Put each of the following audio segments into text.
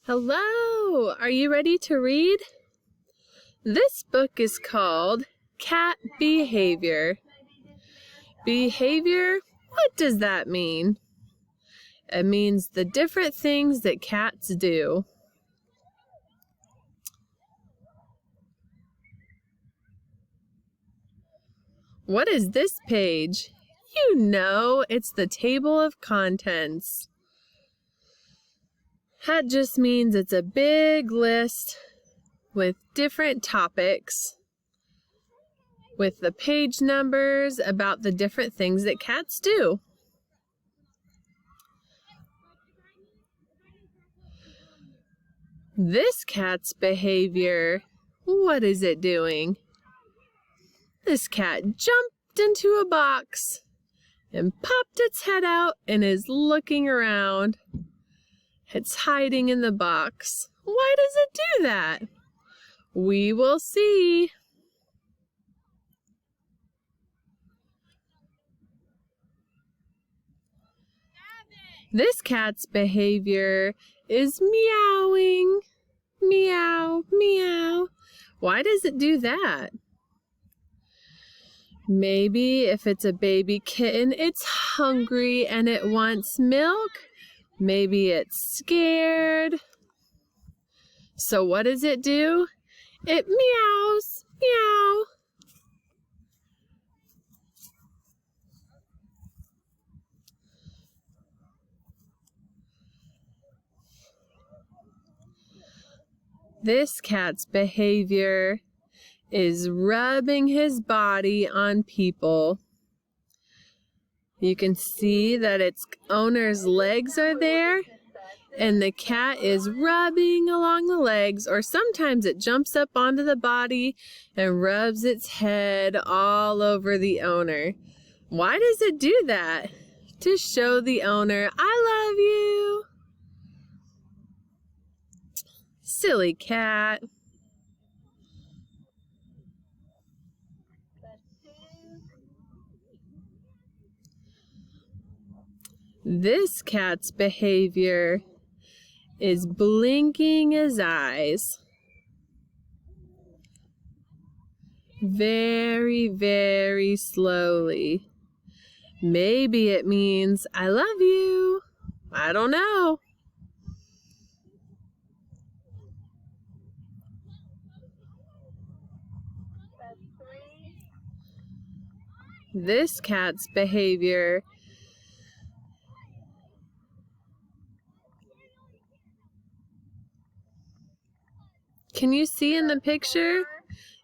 Hello! Are you ready to read? This book is called Cat Behavior. Behavior? What does that mean? It means the different things that cats do. What is this page? You know, it's the table of contents. That just means it's a big list with different topics, with the page numbers about the different things that cats do. This cat's behavior, what is it doing? This cat jumped into a box and popped its head out and is looking around. It's hiding in the box. Why does it do that? We will see. This cat's behavior is meowing. Meow, meow. Why does it do that? Maybe if it's a baby kitten, it's hungry and it wants milk. Maybe it's scared. So what does it do? It meows, meow. This cat's behavior is rubbing his body on people. You can see that its owner's legs are there, and the cat is rubbing along the legs, or sometimes it jumps up onto the body and rubs its head all over the owner. Why does it do that? To show the owner, I love you. Silly cat. This cat's behavior is blinking his eyes. Very, very slowly. Maybe it means, I love you. I don't know. This cat's behavior Can you see in the picture?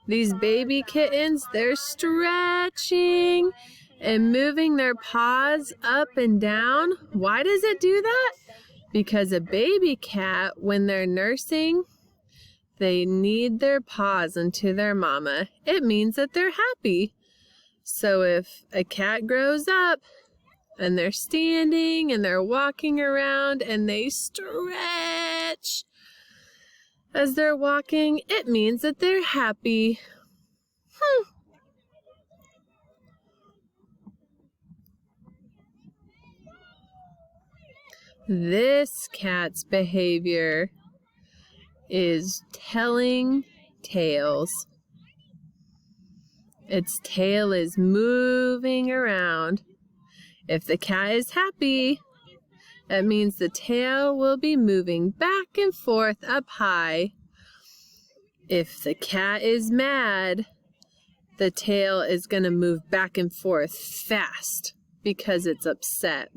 These baby kittens, they're stretching and moving their paws up and down. Why does it do that? Because a baby cat, when they're nursing, they need their paws into their mama. It means that they're happy. So if a cat grows up and they're standing and they're walking around and they stretch as they're walking, it means that they're happy. This cat's behavior is telling tales. Its tail is moving around. If the cat is happy, that means the tail will be moving back and forth up high. If the cat is mad, the tail is going to move back and forth fast because it's upset.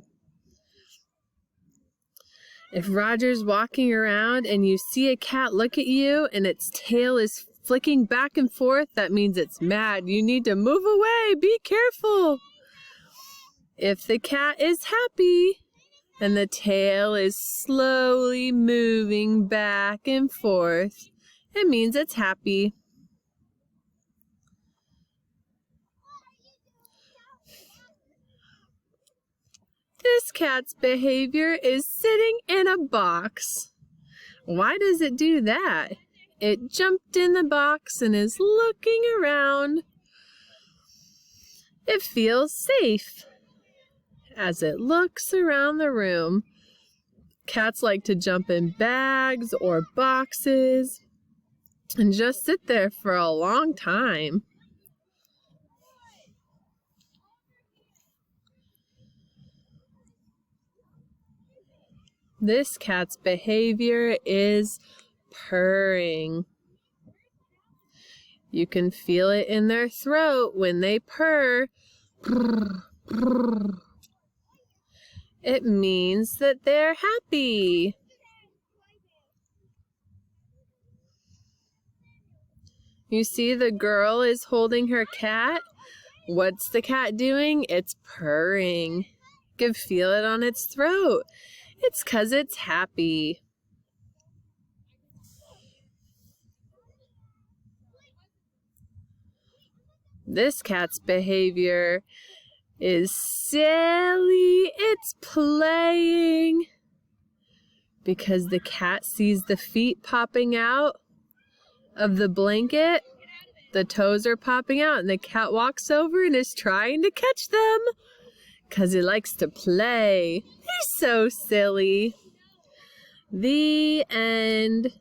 If Roger's walking around and you see a cat look at you and its tail is flicking back and forth, that means it's mad. You need to move away. Be careful. If the cat is happy and the tail is slowly moving back and forth, it means it's happy. This cat's behavior is sitting in a box. Why does it do that? It jumped in the box and is looking around. It feels safe as it looks around the room. Cats like to jump in bags or boxes and just sit there for a long time. This cat's behavior is purring. You can feel it in their throat when they purr. Purr, purr. It means that they're happy. You see the girl is holding her cat. What's the cat doing? It's purring. You can feel it on its throat. It's 'cause it's happy. This cat's behavior is silly. It's playing. Because the cat sees the feet popping out of the blanket. The toes are popping out and the cat walks over and is trying to catch them. 'Cause he likes to play. He's so silly. The end.